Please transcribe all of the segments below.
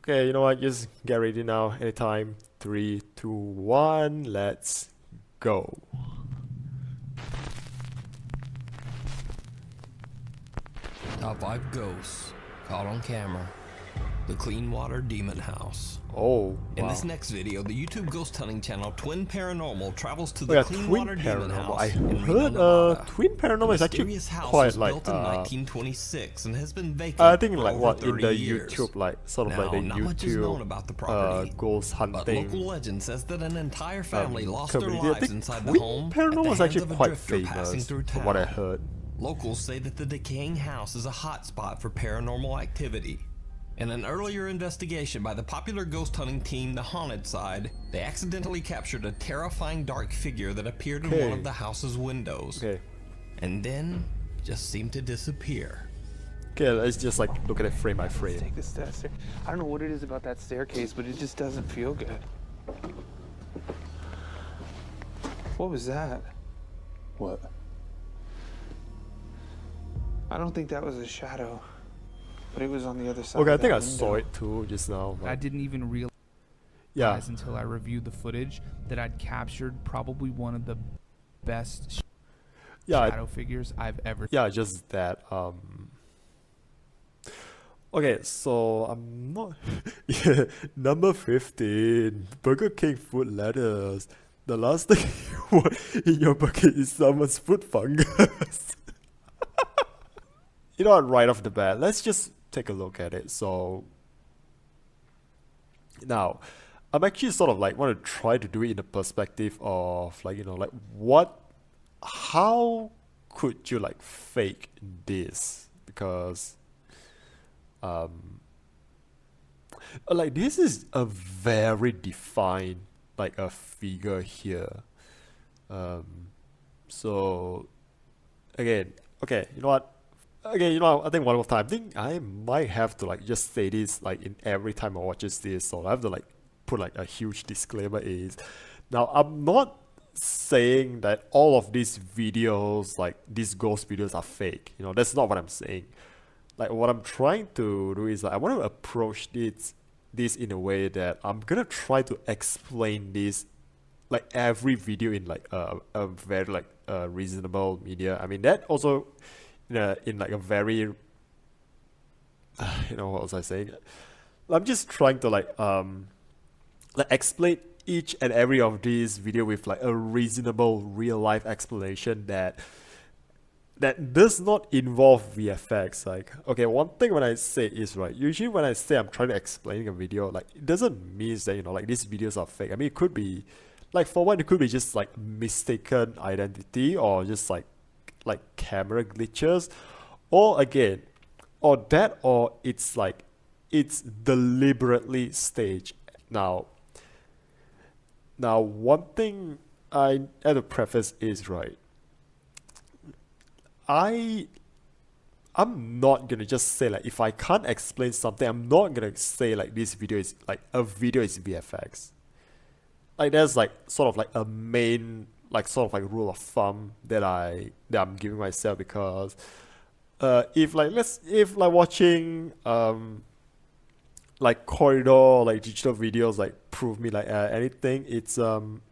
Okay, you know what? Just get ready now. Anytime. 3, 2, 1. Let's go. Top 5 ghosts caught on camera. The Clean Water Demon House. Oh, wow. In this next video, the YouTube ghost hunting channel Twin Paranormal travels to the Clean Water Demon House. I in heard Twin Paranormal is actually quite like built in 1926 and has been vacant I think for like over what 30 in the years. YouTube like sort of like the not much is known about the property, YouTube ghost but hunting. local legend says that an entire family lost their community. I lives think inside the Twin home Paranormal at is the actually hands of a quite drifter passing famous through from town. what I heard. Locals say that the decaying house is a hotspot for paranormal activity. In an earlier investigation by the popular ghost hunting team The Haunted Side, they accidentally captured a terrifying dark figure that appeared in one of the house's windows. And then just seemed to disappear. Okay, let's just like look at it frame by frame. Take the steps. I don't know what it is about that staircase, but it just doesn't feel good. What was that? What? I don't think that was a shadow, but it was on the other side. Okay, I of think that I saw window. it too just now. I Like, didn't even realize until I reviewed the footage that I'd captured probably one of the best shadow figures I've ever yeah, just that. Okay, so I'm not. Yeah, number 15, Burger King food lettuce. The last thing you want in your bucket is someone's food fungus. You know what? Right off the bat, let's just take a look at it. So now, I'm actually sort of like want to try to do it in the perspective of like, you know, like how could you like fake this? Because like this is a very defined like a figure here. So again, okay, you know what? Okay, you know, I think one more time. I think I might have to like just say this like in every time I watches this. So I have to like put like a huge disclaimer is, now I'm not saying that all of these videos, like these ghost videos, are fake. You know, that's not what I'm saying. Like what I'm trying to do is like, I want to approach this in a way that I'm gonna try to explain this like every video in like a very like reasonable media. I mean that also in like a very you know, what was I saying? I'm just trying to like explain each and every of these video with like a reasonable real life explanation that does not involve VFX. Like, okay, one thing when I say is right, usually when I say I'm trying to explain a video, like it doesn't mean that, you know, like these videos are fake. I mean, it could be like, for one, it could be just like mistaken identity or just like camera glitches, or again, or it's like it's deliberately staged. Now one thing I had to preface is right, I'm not gonna just say like, if I can't explain something, I'm not gonna say like this video is like a video is VFX. Like there's like sort of like a main like sort of like rule of thumb that I'm giving myself, because if like watching like corridor like digital videos like prove me like anything, it's like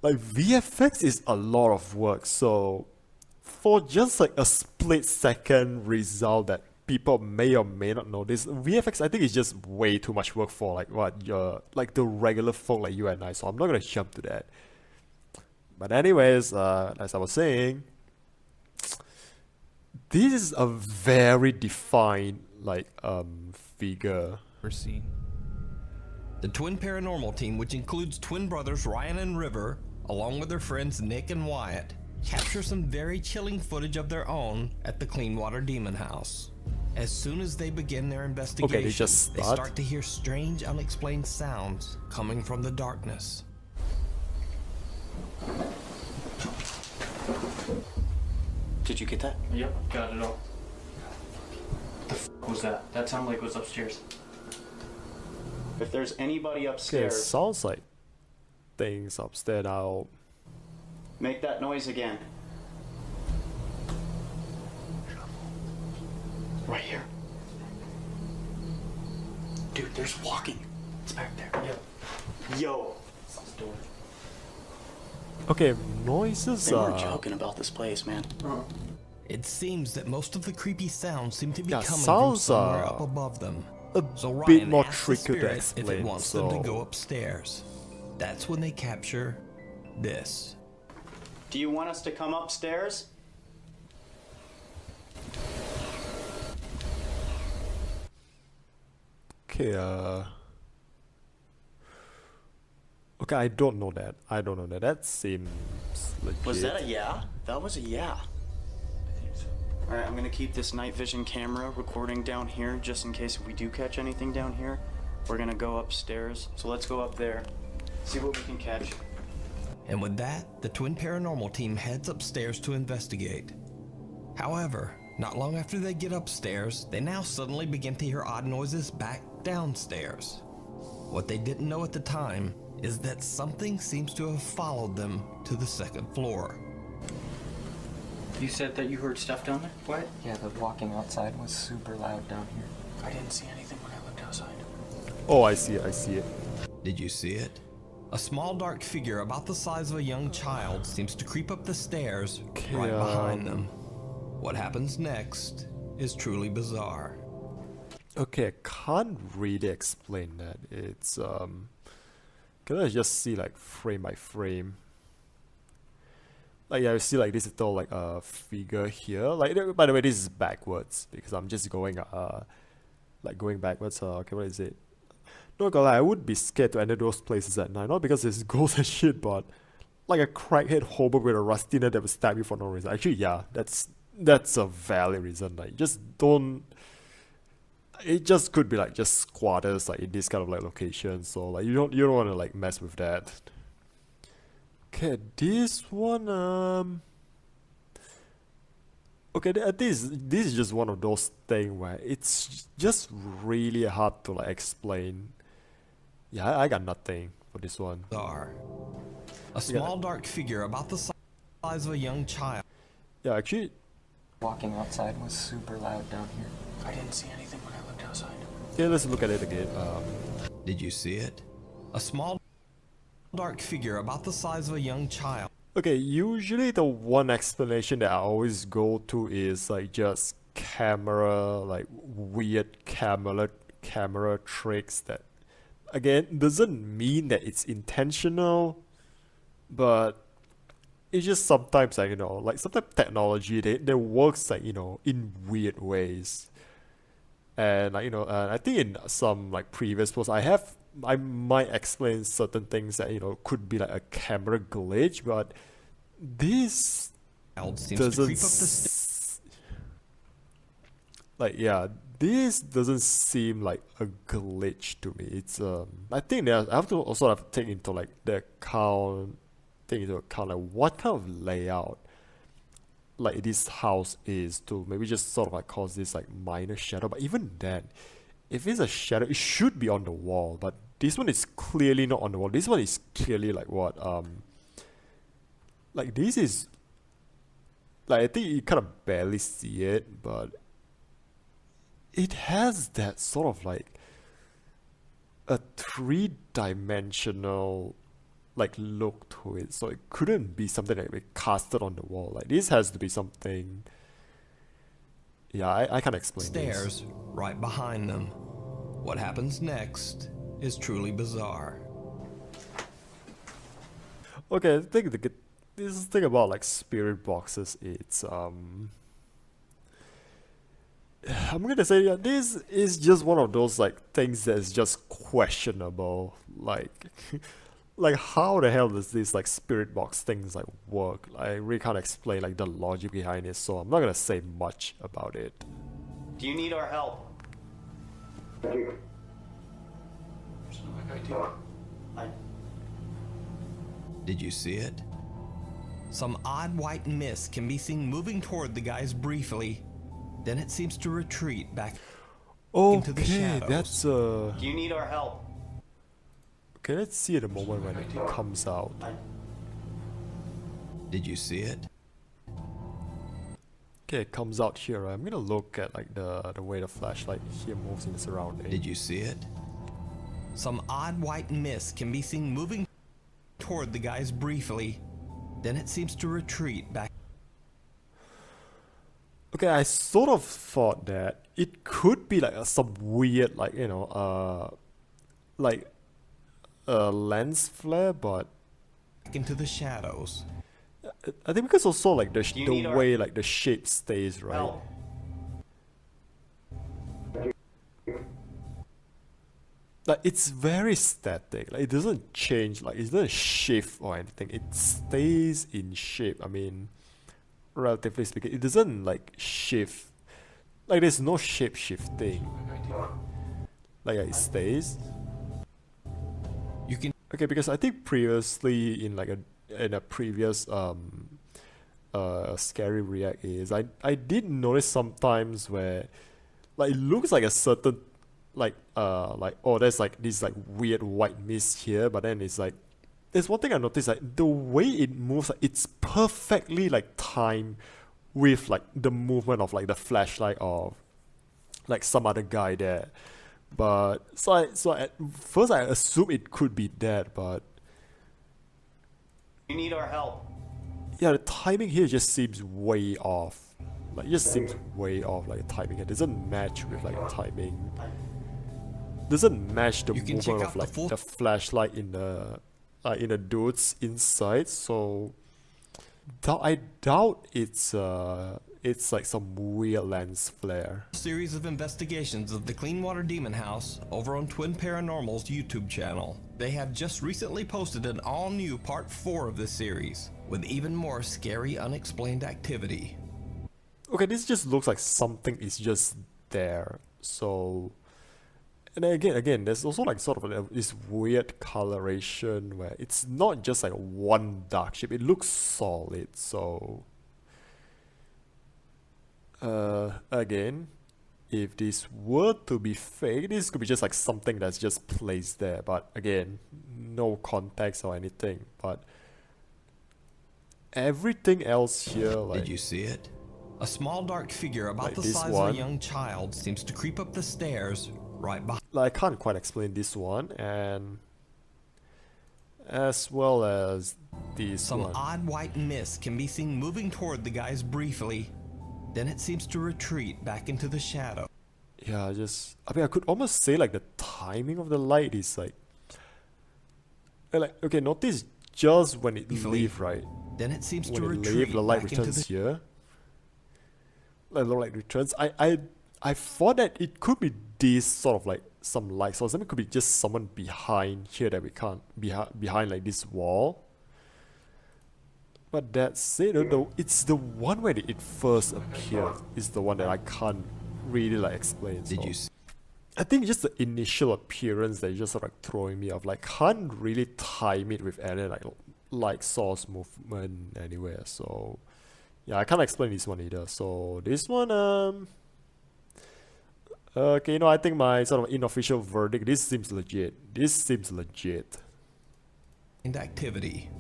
VFX is a lot of work. So for just like a split second result that people may or may not notice, VFX I think is just way too much work for like what you're like the regular folk like you and I. So I'm not gonna jump to that. But anyways, as I was saying, this is a very defined like figure. ever seen. The Twin Paranormal team, which includes twin brothers Ryan and River, along with their friends Nick and Wyatt, capture some very chilling footage of their own at the Clean Water Demon House. As soon as they begin their investigation, they just they start to hear strange, unexplained sounds coming from the darkness. Did you get that? Yep, got it all. The f was that? That sounded like it was upstairs. If there's anybody Okay, it upstairs, sounds like things upstairs now. make that noise again. Right here. Dude, there's walking. It's back there. Yeah. Yo. Okay, noises They were are... joking about this place, man. It seems that most of the creepy sounds seem to be Yeah, coming from sounds somewhere are up above them. a So bit Ryan more asks the tricky to spirit explain, if it wants them to so- go upstairs. That's when they capture this. Do you want us to come upstairs? Okay, okay, I don't know that. That seems legit. Was that a yeah? That was a yeah. Alright, I'm gonna keep this night vision camera recording down here just in case if we do catch anything down here. We're gonna go upstairs. So let's go up there, see what we can catch. And with that, the twin paranormal team heads upstairs to investigate. However, not long after they get upstairs, they now suddenly begin to hear odd noises back downstairs. What they didn't know at the time is that something seems to have followed them to the second floor. You said that you heard stuff down there? What? Yeah, the walking outside was super loud down here. I didn't see anything when I looked outside. Oh, I see it. Did you see it? A small dark figure about the size of a young child seems to creep up the stairs right behind them. What happens next is truly bizarre. Okay, I can't really explain that. It's can I just see like frame by frame? Like, yeah, you see like this little like figure here. Like, by the way, this is backwards because I'm just going like going backwards. Okay, what is it? Not gonna lie, I would be scared to enter those places at night. Not because there's ghosts and shit, but like a crackhead hobo with a rusty nail that will stab you for no reason. Actually, yeah, that's a valid reason. Like, just don't. It just could be like just squatters like in this kind of like location. So like you don't want to like mess with that. Okay, this one okay, this is just one of those things where it's just really hard to like explain. Yeah, I got nothing for this one. Bizarre. A small dark figure about the size of a young child. Yeah, actually, Walking outside was super loud down here. I didn't see anything when I looked outside. yeah, let's look at it again. Did you see it? A small dark figure about the size of a young child. Okay, usually the one explanation that I always go to is like just camera, like weird camera tricks that, again, doesn't mean that it's intentional, but it's just sometimes like, you know, like sometimes technology they works like, you know, in weird ways. And like, you know, I think in some like previous posts I might explain certain things that, you know, could be like a camera glitch, but this Seems to creep up doesn't the like, yeah, this doesn't seem like a glitch to me. It's I think that I have to also have to take into like the take into account like what kind of layout like this house is to maybe just sort of like cause this like minor shadow. But even then, if it's a shadow, it should be on the wall. But this one is clearly not on the wall. This one is clearly like what like this is like, I think you kind of barely see it, but it has that sort of like a three-dimensional like look to it, so it couldn't be something that we casted on the wall. Like, this has to be something. Yeah, I can't explain stairs right behind them. What happens next is truly bizarre. Okay, this thing about like spirit boxes, it's I'm gonna say, yeah, this is just one of those like things that is just questionable. Like like how the hell does this like spirit box things like work? I really can't explain like the logic behind it, so I'm not gonna say much about it. Do you need our help? Did you see it? Some odd white mist can be seen moving toward the guys briefly. Then it seems to retreat back into the Okay, shadows. that's Do you need our help? okay, let's see at the moment when it comes out. Did you see it? Okay, it comes out here. I'm gonna look at like the way the flashlight here moves in the surrounding. Did you see it? Some odd white mist can be seen moving toward the guys briefly, then it seems to retreat back. Okay, I sort of thought that it could be like some weird, like, you know, like a lens flare, but Into the shadows. I think because also like the You need our way like the shape stays, right? help. Like it's very static. Like it doesn't change. Like it doesn't shift or anything. It stays in shape. I mean, relatively speaking, it doesn't like shift. Like there's no shape shifting. Like it stays. You can Okay, because I think previously in like in a previous scary react is I did notice sometimes where like it looks like a certain like oh there's like this like weird white mist here, but then it's like there's one thing I noticed, like the way it moves, like, it's perfectly like timed with like the movement of like the flashlight of like some other guy there. But so at first I assumed it could be that, but You need our help. yeah, the timing here just seems way off. Like it just seems way off. Like the timing, it doesn't match with like the timing. Doesn't match the You can movement check of out the like full- the flashlight in the dude's inside. So I doubt it's like some weird lens flare. series of investigations of the Cleanwater Demon House over on Twin Paranormal's YouTube channel. They have just recently posted an all-new part 4 of this series, with even more scary unexplained activity. Okay, this just looks like something is just there. So, and then again, there's also like sort of this weird coloration where it's not just like one dark shape. It looks solid. So, again, if this were to be fake, this could be just like something that's just placed there. But again, no context or anything. But everything else here, like Did you see it? A small dark figure about Like the this size of one. a young child seems to creep up the stairs right behind. I can't quite explain this one, and as well as this Some one. odd white mist can be seen moving toward the guys briefly, then it seems to retreat back into the shadow. Yeah, I mean, I could almost say like the timing of the light is like, okay, notice just when it Briefly. leaves, right? Then it seems to When it retreat leaves, the light back into returns the here. Like the light returns. I thought that it could be this sort of like some light source. I mean, it could be just someone behind here that we can't behind like this wall. But that's it. It's the one where it first appeared is the one that I can't really like explain. Did so. you see? I think just the initial appearance that is just sort of like throwing me off. Like can't really time it with any like source movement anywhere. So yeah, I can't explain this one either. So this one okay, you know, I think my sort of unofficial verdict, this seems legit. Activity.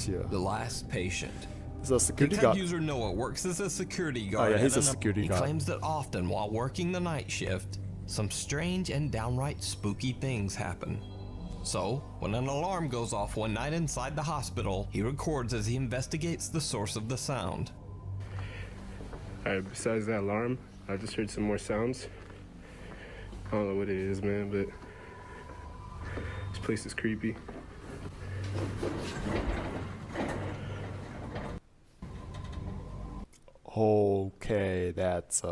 Yeah. The last patient. It's a security Tech guard. user Noah works as a security Oh guard. yeah, he's at a an- security He guard. claims that often while working the night shift, some strange and downright spooky things happen. So, when an alarm goes off one night inside the hospital, he records as he investigates the source of the sound. Alright, besides that alarm, I just heard some more sounds. I don't know what it is, man, but this place is creepy. Okay, that's I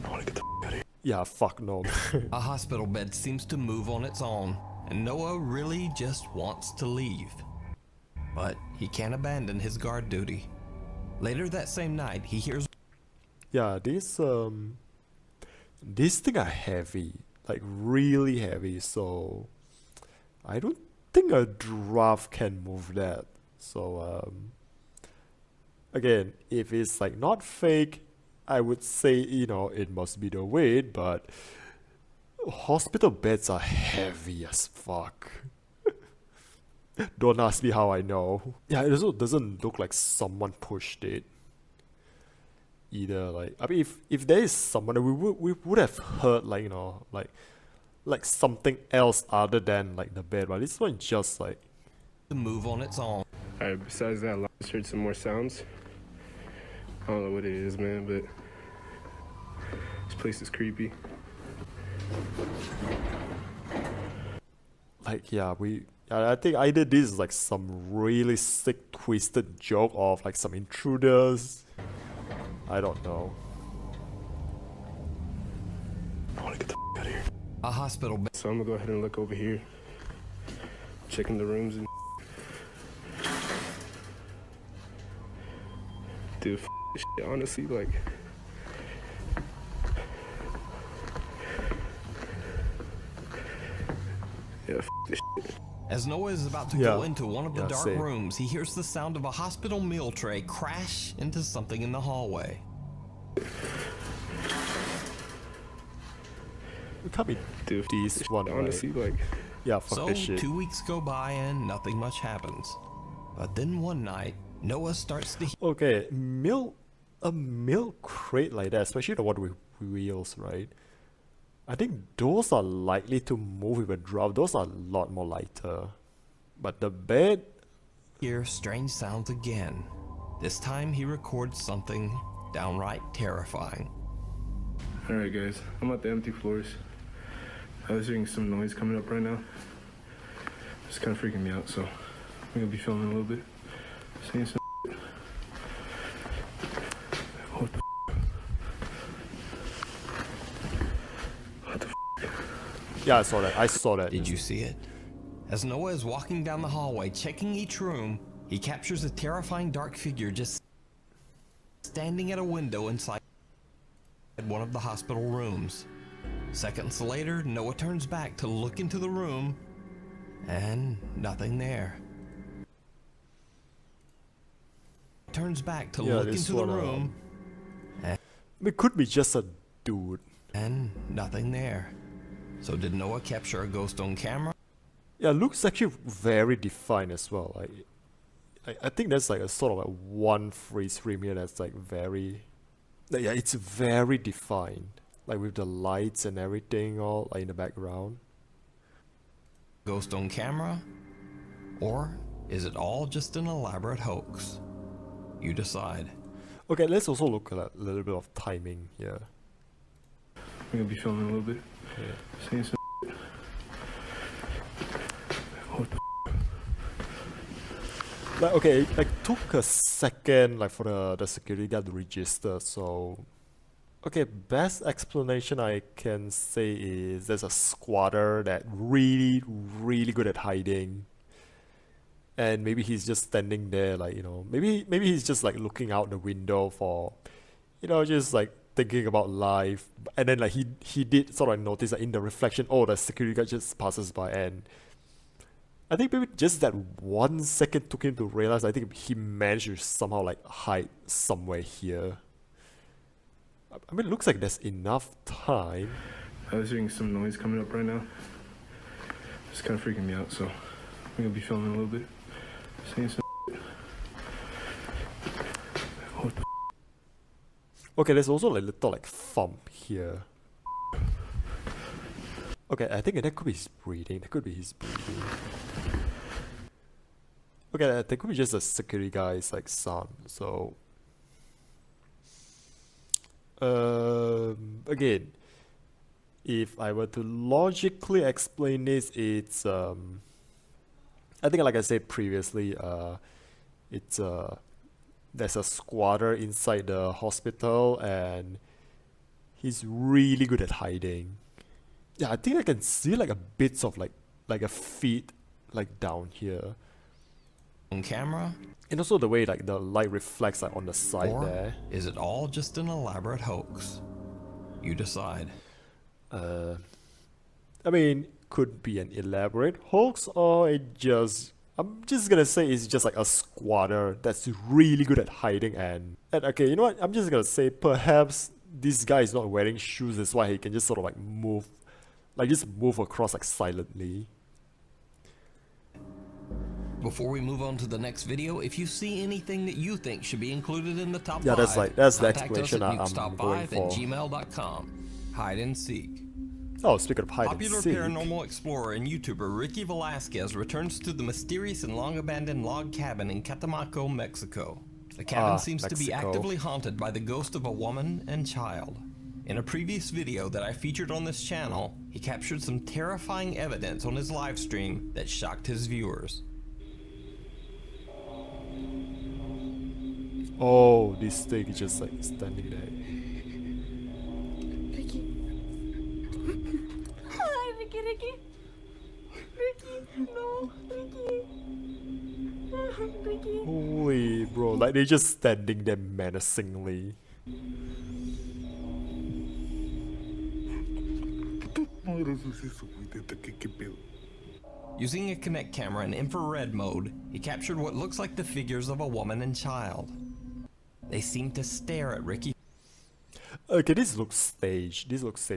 wanna get the out of here. yeah, fuck no. A hospital bed seems to move on its own, and Noah really just wants to leave. But he can't abandon his guard duty. Later that same night, he hears Yeah, this thing are heavy, like really heavy, so I don't think a draft can move that. So again, if it's like not fake, I would say, you know, it must be the weight, but hospital beds are heavy as fuck. Don't ask me how I know. Yeah, it also doesn't look like someone pushed it. either. Like, I mean, if there is someone, we would have heard, like, you know, like something else other than like the bed, but this one just like to move on its own. Alright, besides that, I just heard some more sounds. I don't know what it is, man, but this place is creepy. Like, yeah, I think either this is like some really sick, twisted joke of like some intruders. I don't know. I want to get the out of here. A hospital bed. So I'm gonna go ahead and look over here, checking the rooms and. Dude, this shit, honestly, like. Yeah, this shit. As Noah is about to go Yeah. into one of the Yeah, dark same. rooms, he hears the sound of a hospital meal tray crash into something in the hallway. It can't be Dude, this this one, shit, honestly, right? like. Yeah, fuck So this shit. 2 weeks go by and nothing much happens. But then one night, Noah starts to Okay, a milk crate like that, especially the one with wheels, right? I think those are likely to move with a drop. Those are a lot more lighter. But the bed, hear strange sounds again. This time he records something downright terrifying. Alright, guys, I'm at the empty floors. I was hearing some noise coming up right now. It's kind of freaking me out, so I'm gonna be filming a little bit. Seeing some. What the? What the? yeah, I saw that. I saw that. Did you see it? As Noah is walking down the hallway, checking each room, he captures a terrifying dark figure just standing at a window inside one of the hospital rooms. Seconds later, Noah turns back to look into the room, and nothing there. Turns back to Yeah, look this into the one, room, It could be just a dude. and nothing there. So did Noah capture a ghost on camera? Yeah, looks actually very defined as well. Like, I think there's like a sort of like one freeze frame here that's like very, yeah, it's very defined. Like with the lights and everything all like in the background. Ghost on camera? Or is it all just an elaborate hoax? You decide. Okay, let's also look at a little bit of timing here. I'm gonna be filming a little bit. Seeing some. What the? Like, okay, it like took a second like for the security guard to register, so okay, best explanation I can say is there's a squatter that really good at hiding. And maybe he's just standing there like, you know, maybe he's just like looking out the window for, you know, just like thinking about life. And then like he did sort of notice that in the reflection, oh, the security guard just passes by, and I think maybe just that 1 second took him to realize. I think he managed to somehow like hide somewhere here. I mean, it looks like there's enough time. I was hearing some noise coming up right now. It's kind of freaking me out, so I'm gonna be filming a little bit. Seeing some. What the? Okay, there's also like little like thump here. Okay, I think that could be his breathing. That could be his breathing. Okay, that could be just a security guy's like sound. So, again, if I were to logically explain this, it's I think like I said previously, it's there's a squatter inside the hospital and he's really good at hiding. Yeah, I think I can see like a bits of like a feet like down here. On camera? And also the way like the light reflects like on the side Or there. is it all just an elaborate hoax? You decide. I mean, could be an elaborate hoax, or I'm just gonna say it's just like a squatter that's really good at hiding, and okay, you know what? I'm just gonna say perhaps this guy is not wearing shoes, that's why he can just sort of like move across like silently. before we move on to the next video, if you see anything that you think should be included in the top 5, that's the contact us explanation at I'm going for. nukestop5@gmail.com. Hide and seek. Oh, speaking of hide Popular and seek. paranormal explorer and YouTuber Ricky Velasquez returns to the mysterious and long-abandoned log cabin in Catemaco, Mexico. The cabin seems to be actively haunted by the ghost of a woman and child. In a previous video that I featured on this channel, he captured some terrifying evidence on his live stream that shocked his viewers. Oh, this thing is just like standing there. Ricky. Ricky, no, Ricky. Holy bro, like they're just standing there menacingly. Using a Kinect camera in infrared mode, he captured what looks like the figures of a woman and child. They seem to stare at Ricky. Okay, this looks staged.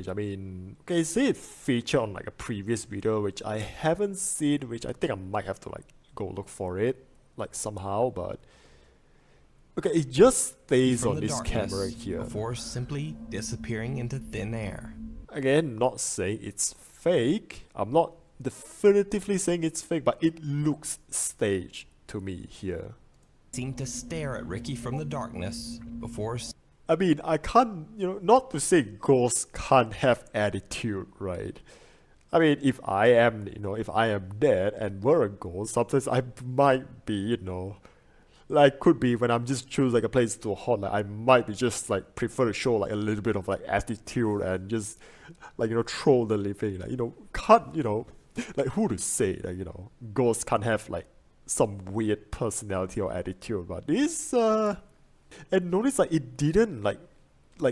I mean, okay, see it featured on like a previous video which I haven't seen, which I think I might have to like go look for it, like somehow, but okay, it just stays on this camera here. Before simply disappearing into thin air. Again, not saying it's fake. I'm not definitively saying it's fake, but it looks staged to me here. Seemed to stare at Ricky from the darkness before. I mean, I can't, not to say ghosts can't have attitude, right? I mean, if I am dead and were a ghost, sometimes I might be, like could be when I'm just choosing like a place to haunt, like I might be just like prefer to show like a little bit of like attitude and just like, troll the living, like, can't, like who to say that, ghosts can't have like some weird personality or attitude, but this, and notice like it didn't like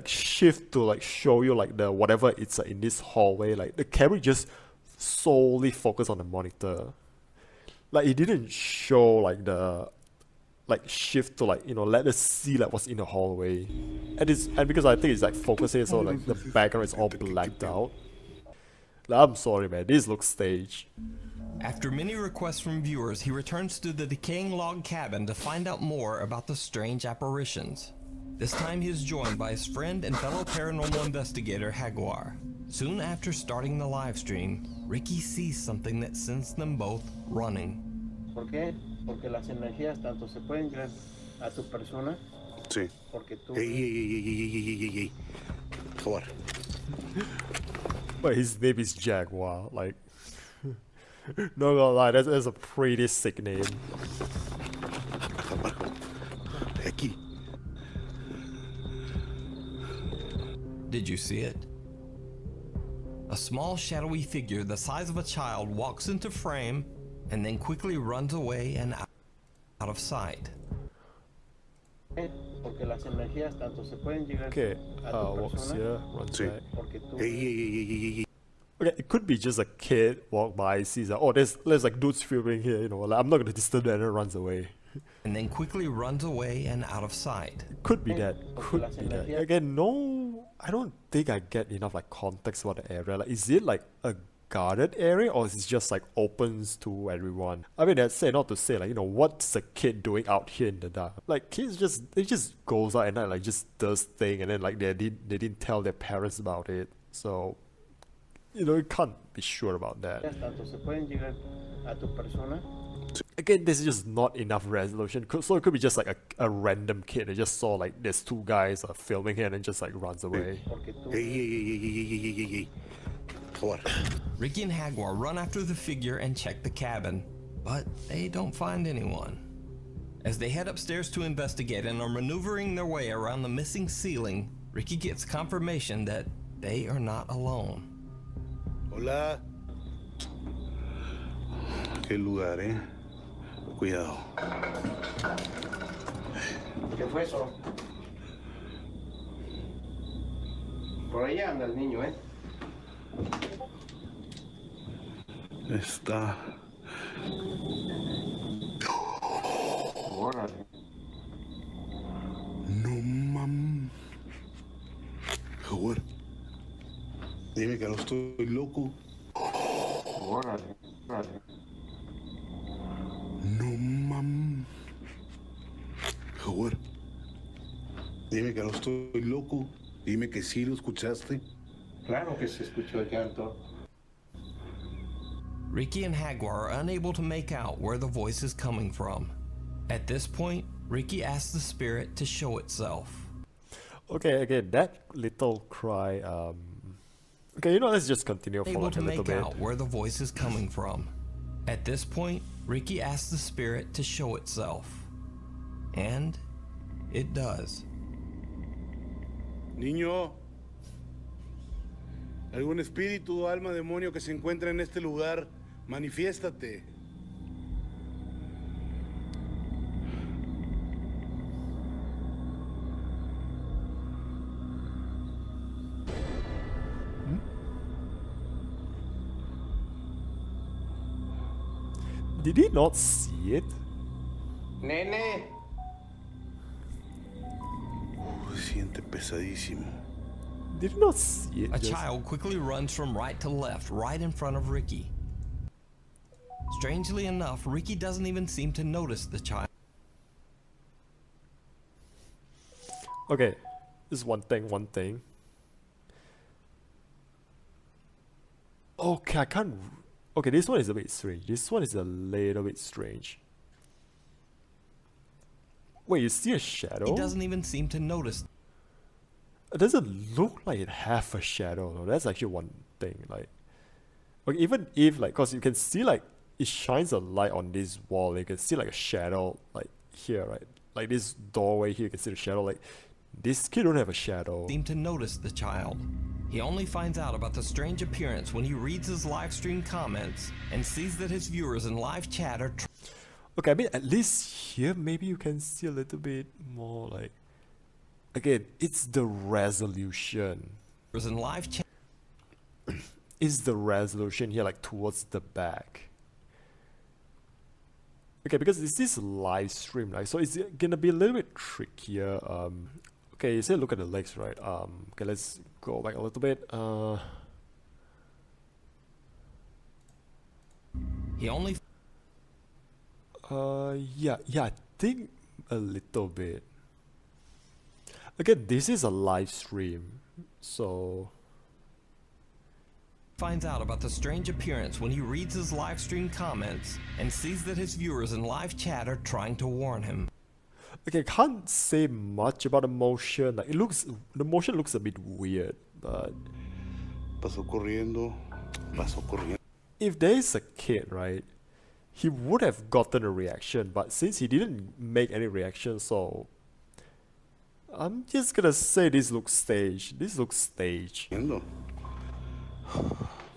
shift to like show you like the whatever it's in this hallway, like the camera just solely focused on the monitor, like it didn't show like the like shift to like let us see like what's in the hallway, and because I think it's like focusing, so like the background is all blacked out. Like, I'm sorry man, this looks staged. After many requests from viewers, he returns to the decaying log cabin to find out more about the strange apparitions. This time he is joined by his friend and fellow paranormal investigator Jaguar. Soon after starting the live stream, Ricky sees something that sends them both running. ¿Por qué? Porque las energías tanto se pueden llegar a tu persona. Sí. Porque tú. Hey. Jaguar. But his name is Jaguar, like. No gonna lie, that's a pretty sick name. Aquí. Did you see it? A small shadowy figure the size of a child walks into frame and then quickly runs away and out of sight. Okay, walks here, runs back. Hey. Okay, it could be just a kid walk by, sees like, oh, there's like dudes filming here, like, I'm not gonna disturb that, and then runs away. And then quickly runs away and out of sight. Could be that. Again, no, I don't think I get enough like context about the area. Like, is it like a guarded area or is it just like opens to everyone? I mean, that's not to say like, what's a kid doing out here in the dark? Like, kids they just goes out and night, like just does thing, and then like they didn't tell their parents about it, so. You can't be sure about that. Again, this is just not enough resolution. So it could be just like a random kid that just saw like there's two guys filming here and then just like runs away. Hey. Ricky and Jaguar run after the figure and check the cabin, but they don't find anyone. As they head upstairs to investigate and are maneuvering their way around the missing ceiling, Ricky gets confirmation that they are not alone. Hola. Qué lugar, Cuidado. ¿Qué fue eso? Por allá anda el niño, Está. Órale. No mam. Jaguar. Dime que no estoy loco. Órale. No Jaguar, dime que no estoy loco. Dime que sí lo escuchaste. Claro que se escuchó el llanto. Ricky and Jaguar are unable to make out where the voice is coming from. At this point, Ricky asks the spirit to show itself. Okay, again, that little cry, okay, you know, let's just continue for Able like to a little make bit. out where the voice is coming from. At this point, Ricky asks the spirit to show itself. And it does. Niño, algún espíritu o alma demonio que se encuentra en este lugar, manifiéstate. Did he not see it? Nene. Se siente pesadísimo. Did he not see it? A Just- child quickly runs from right to left, right in front of Ricky. Strangely enough, Ricky doesn't even seem to notice the child. Okay, this is one thing. Okay, I can't. Okay, this one is a bit strange. This one is a little bit strange. Wait, you see a shadow? He doesn't even seem to notice. It doesn't look like it have a shadow though. That's actually one thing. Like, okay, even if like, cause you can see like it shines a light on this wall. You can see like a shadow like here, right? Like this doorway here, you can see the shadow. Like this kid don't have a shadow. Seem to notice the child. He only finds out about the strange appearance when he reads his live stream comments and sees that his viewers in live chat are Okay, I mean at least here maybe you can see a little bit more like. Again, it's the resolution. in live chat. Is the resolution here like towards the back? Okay, because this is live stream, right? So it's gonna be a little bit trickier. Okay, you say look at the legs, right? Okay, let's go back a little bit. He only. Yeah, I think a little bit. Again, this is a live stream, so. Finds out about the strange appearance when he reads his live stream comments and sees that his viewers in live chat are trying to warn him. Okay, can't say much about the motion. Like the motion looks a bit weird, but Pasó corriendo. if there is a kid, right, he would have gotten a reaction. But since he didn't make any reaction, so I'm just gonna say this looks staged. This looks staged.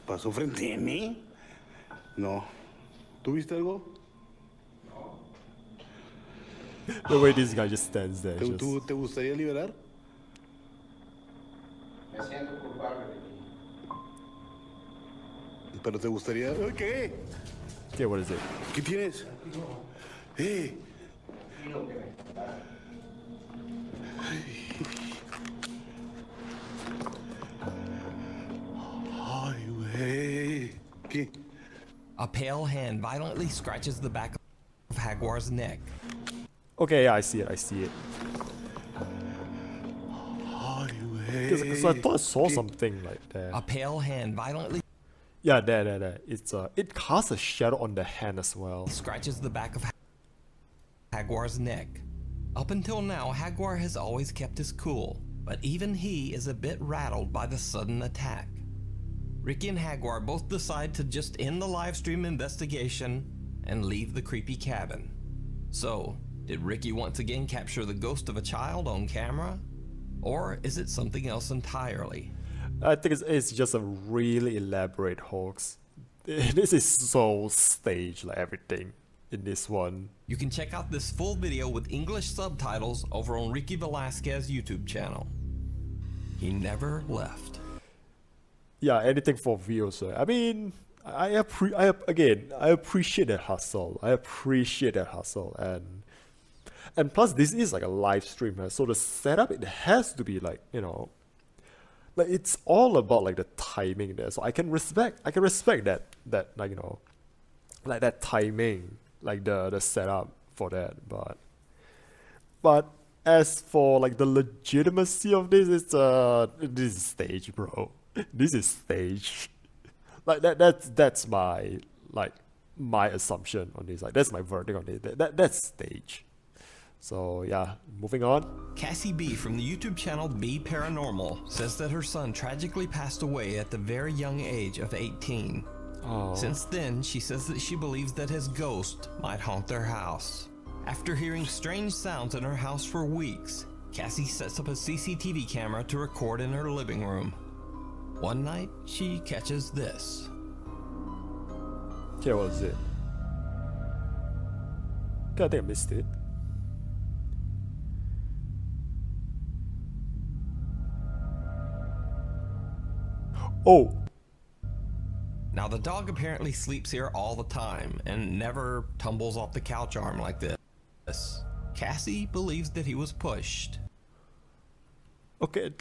¿Pasó frente a mí? No. ¿Tú viste algo? The way this guy just stands there. ¿Te gustaría liberar? Me siento culpable. Pero te gustaría... ¿Qué? Okay, what is it? ¿Qué tienes? Ay, güey. ¿Qué? A pale hand violently scratches the back of Jaguar's neck. Okay, yeah, I see it. Ay, güey. Because I thought I saw something like that. A pale hand violently. Yeah, there. It's it casts a shadow on the hand as well. Scratches the back of Jaguar's neck. Up until now, Jaguar has always kept his cool, but even he is a bit rattled by the sudden attack. Ricky and Jaguar both decide to just end the live stream investigation and leave the creepy cabin. So, did Ricky once again capture the ghost of a child on camera? Or is it something else entirely? I think it's just a really elaborate hoax. This is so staged, like everything in this one. You can check out this full video with English subtitles over on Ricky Velasquez's YouTube channel. He never left. Yeah, anything for views. I mean, I appreciate that hustle. And plus this is like a live stream, right? So the setup, it has to be like, you know, like it's all about like the timing there. So I can respect that like, you know, like that timing, like the setup for that. But as for like the legitimacy of this, this is stage, bro. This is stage. Like that's my my assumption on this. Like that's my verdict on it. That's stage. So yeah, moving on. Cassie B from the YouTube channel B Paranormal says that her son tragically passed away at the very young age of 18. Oh. Since then, she says that she believes that his ghost might haunt their house. After hearing strange sounds in her house for weeks, Cassie sets up a CCTV camera to record in her living room. One night, she catches this. Okay, what was it? Okay, I think I missed it. Oh! Now the dog apparently sleeps here all the time and never tumbles off the couch arm like this. Cassie believes that he was pushed. Okay,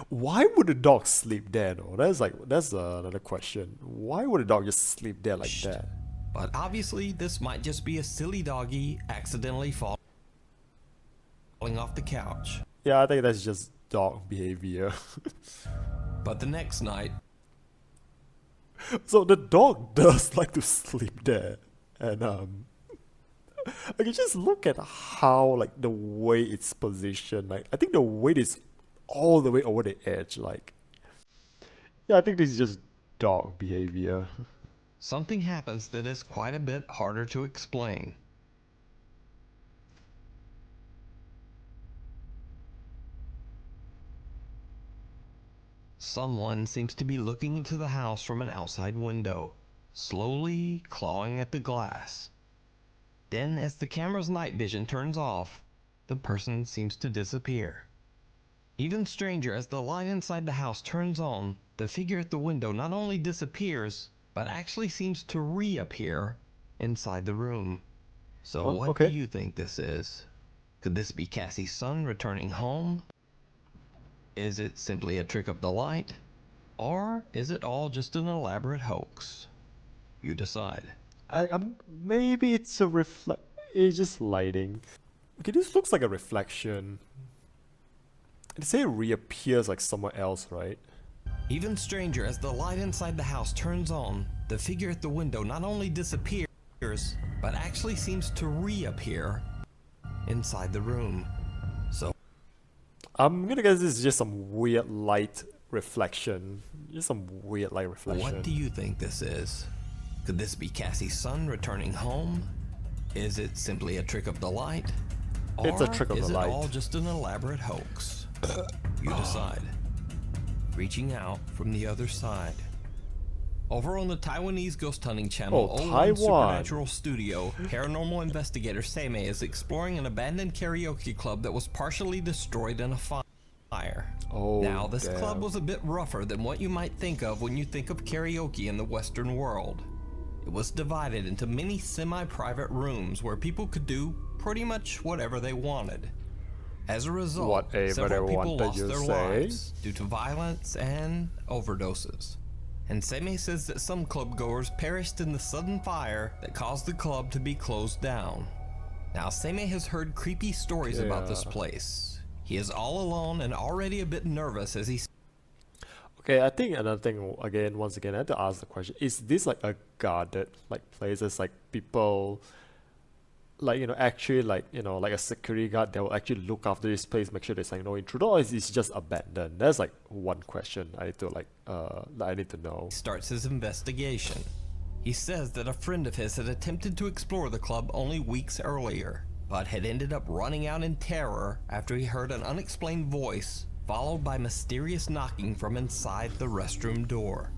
why would a dog sleep there though? That's another question. Why would a dog just sleep there like that? But obviously this might just be a silly doggy accidentally falling off the couch. Yeah, I think that's just dog behavior. But the next night... So the dog does like to sleep there. And okay, just look at how like the way it's positioned. Like I think the weight is all the way over the edge. Like, yeah, I think this is just dog behavior. Something happens that is quite a bit harder to explain. Someone seems to be looking into the house from an outside window, slowly clawing at the glass. Then, as the camera's night vision turns off, the person seems to disappear. Even stranger, as the light inside the house turns on, the figure at the window not only disappears, but actually seems to reappear inside the room. So what do you think this is? Could this be Cassie's son returning home? Is it simply a trick of the light? Or is it all just an elaborate hoax? You decide. Maybe it's a it's just lighting. Okay, this looks like a reflection. They say it reappears like somewhere else, right? Even stranger, as the light inside the house turns on, the figure at the window not only disappears, but actually seems to reappear inside the room. So I'm gonna guess this is just some weird light reflection. Just some weird light reflection. what do you think this is? Could this be Cassie's son returning home? Is it simply a trick of the light? Or It's a trick of the light. Is it all just an elaborate hoax? You decide. Reaching out from the other side. Over on the Taiwanese ghost hunting channel, Taiwan. Supernatural Studio, paranormal investigator Seimei is exploring an abandoned karaoke club that was partially destroyed in a fire. Now, this club was a bit rougher than what you might think of when you think of karaoke in the Western world. It was divided into many semi-private rooms where people could do pretty much whatever they wanted. As a result, several people lost their lives due to violence and overdoses. And Seimei says that some club goers perished in the sudden fire that caused the club to be closed down. Now, Seimei has heard creepy stories about this place. He is all alone and already a bit nervous as he... Okay, I think another thing, once again, I have to ask the question, is this like a guarded like places, like people like, actually like, like a security guard that will actually look after this place, make sure there's like no intruder, or is it just abandoned? That's like one question I need to I need to know. Starts his investigation. He says that a friend of his had attempted to explore the club only weeks earlier, but had ended up running out in terror after he heard an unexplained voice, followed by mysterious knocking from inside the restroom door.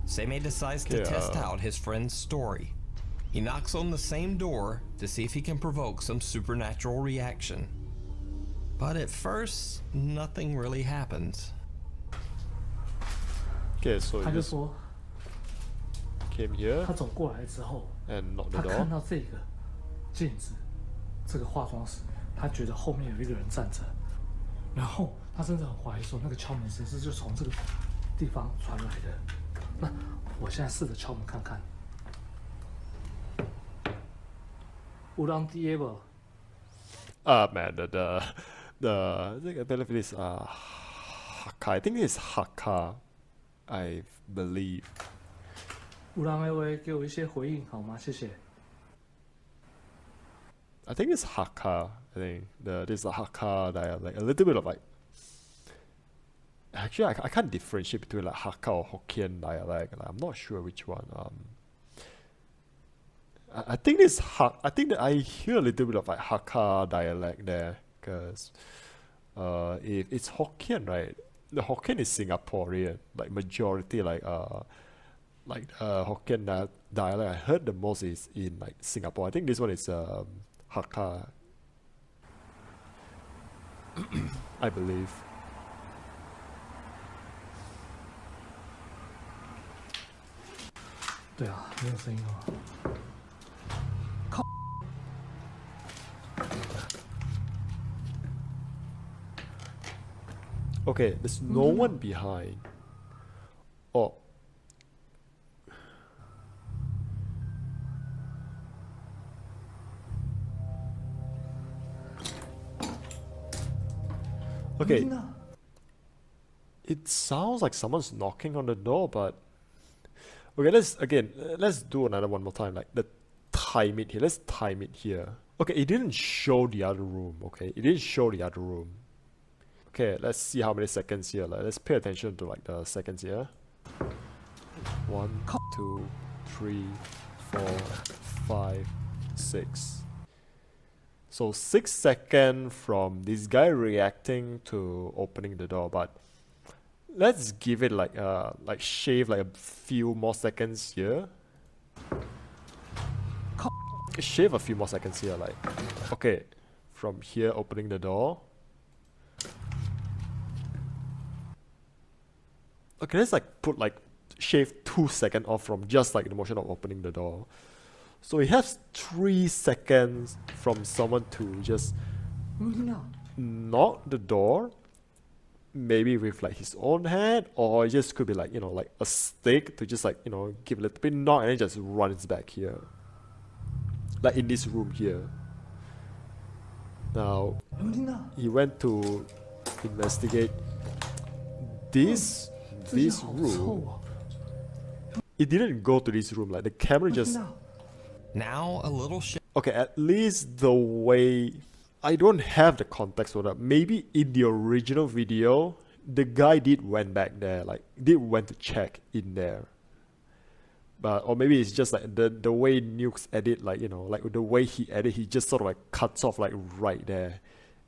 Seimei decides to test out his friend's story. He knocks on the same door to see if he can provoke some supernatural reaction. But at first, nothing really happens. Okay, so he 他就 just 说， came here 他走过来之后， and knocked 他 the 看 door. 到这个镜子，这个化妆室，他觉得后面有一个人站着，然后他甚至很怀疑说，那个敲门声是就从这个地方传来的。那我现在试着敲门看看。有人伫诶无？ Man, I think I believe it is Hakka. I think it's Hakka. I believe. 有人的话给我一些回应好吗？谢谢。 I think it's Hakka. I think this is a Hakka dialect. A little bit of like. Actually, I can't differentiate between like Hakka or Hokkien dialect. Like, I'm not sure which one. I think this I think that I hear a little bit of like Hakka dialect there, because if it's Hokkien, right? The Hokkien is Singaporean, like majority like Hokkien dialect I heard the most is in like Singapore. I think this one is Hakka. I believe. 对啊，没有声音哦。 Okay, there's no one behind. Oh. Okay. It sounds like someone's knocking on the door, but okay, let's do another one more time. Like time it here. Let's time it here. Okay, it didn't show the other room. Okay, it didn't show the other room. Okay, let's see how many seconds here. Like, let's pay attention to like the seconds here. 1, 2, 3, 4, 5, 6. So 6 seconds from this guy reacting to opening the door, but let's give it like shave like a few more seconds here. Shave a few more seconds here, like okay, from here opening the door. Okay, let's like put like shave 2 seconds off from just like the motion of opening the door. So we have 3 seconds from someone to just knock the door, maybe with like his own hand, or it just could be like, you know, like a stick to just like, you know, give a little bit knock and then just runs back here. Like in this room here. Now, he went to investigate this room. It didn't go to this room, like the camera just... Now a little okay, at least the way... I don't have the context for that. Maybe in the original video, the guy did went back there, like did went to check in there. But or maybe it's just like the way Nuke's edit, like, you know, like the way he edit, he just sort of like cuts off like right there.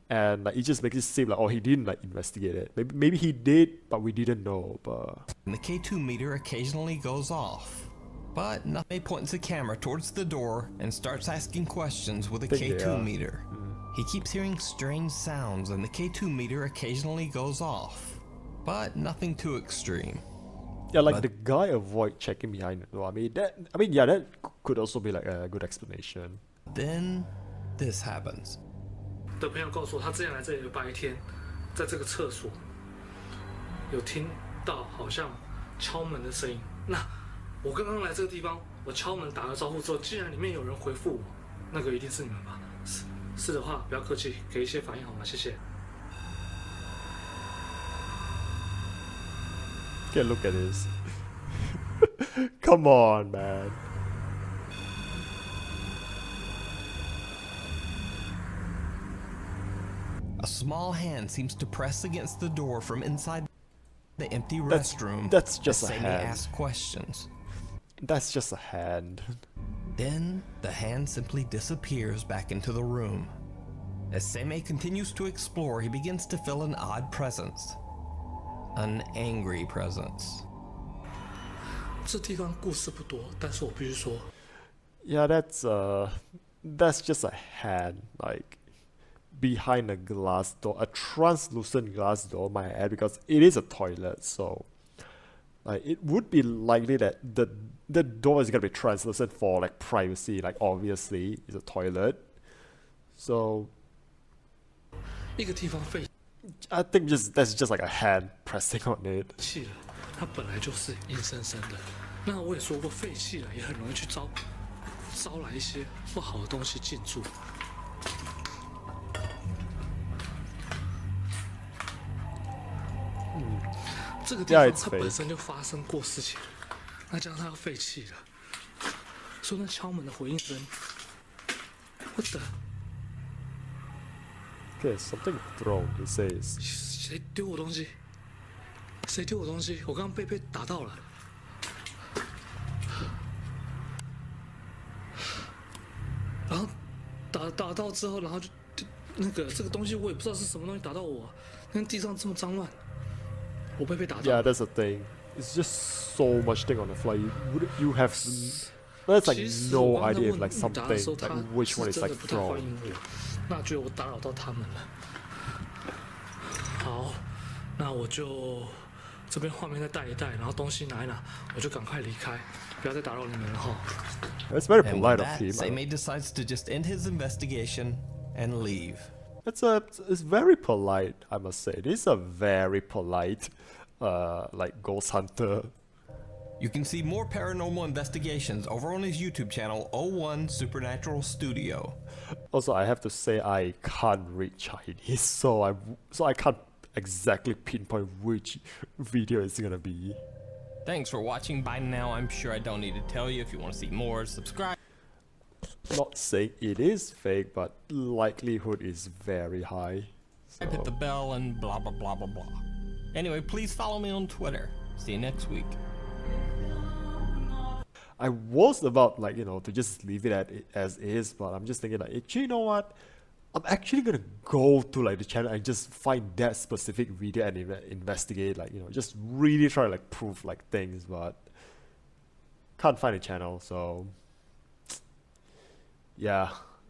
And like it just makes it seem like, oh, he didn't like investigate it. Maybe he did, but we didn't know. But the K2 meter occasionally goes off, but Nuke points the camera towards the door and starts asking questions with the K2 meter. He keeps hearing strange sounds, and the K2 meter occasionally goes off, but nothing too extreme. Yeah, like the guy avoid checking behind the door. I mean, yeah, that could also be like a good explanation. Then this happens. 的朋友告诉我，他之前来这里的白天，在这个厕所有听到好像敲门的声音。那我刚刚来这个地方，我敲门打了招呼之后，竟然里面有人回复我，那个一定是你们吧？是的话，不要客气，给一些反应好吗？谢谢。Okay, look at this. Come on, man. A small hand seems to press against the door from inside the empty restroom. That's just a hand. Ask questions. That's just a hand. Then the hand simply disappears back into the room. As Seimei continues to explore, he begins to feel an odd presence. An angry presence. 这地方故事不多，但是我必须说。Yeah, that's just a hand, like behind a glass door, a translucent glass door, might add, because it is a toilet, so like it would be likely that the door is gonna be translucent for like privacy, like obviously it's a toilet, so 一个地方废 I think that's just like a hand pressing on it. 弃了，它本来就是阴森森的。那我也说过，废弃了也很容易去招招来一些不好的东西进驻。这个地方它本身就发生过事情，那加上它要废弃了，所以那敲门的回应声，what the？ Okay, something thrown. It says. 谁丢我东西？谁丢我东西？我刚刚被打到了。然后打到之后，然后就那个这个东西我也不知道是什么东西打到我，那地上这么脏乱，我被打到。Yeah, that's the thing. It's just so much thing on the fly. You have there's like no idea if like something like which one is like thrown. 那觉得我打扰到他们了。好，那我就这边画面再带一带，然后东西拿一拿，我就赶快离开，不要再打扰你们了哈。It's very polite of him. Seimei decides to just end his investigation and leave. It's very polite, I must say. This is a very polite, like ghost hunter. You can see more paranormal investigations over on his YouTube channel, 01 Supernatural Studio. Also, I have to say I can't read Chinese, so I can't exactly pinpoint which video it's gonna be. Thanks for watching. By now, I'm sure I don't need to tell you. If you want to see more, subscribe. Not saying it is fake, but likelihood is very high. So. Hit the bell and blah blah blah blah blah. Anyway, please follow me on Twitter. See you next week. I was about like, you know, to just leave it as is, but I'm just thinking like, actually, you know what? I'm actually gonna go to like the channel and just find that specific video and investigate, like, you know, just really try to like prove like things, but can't find a channel, so yeah.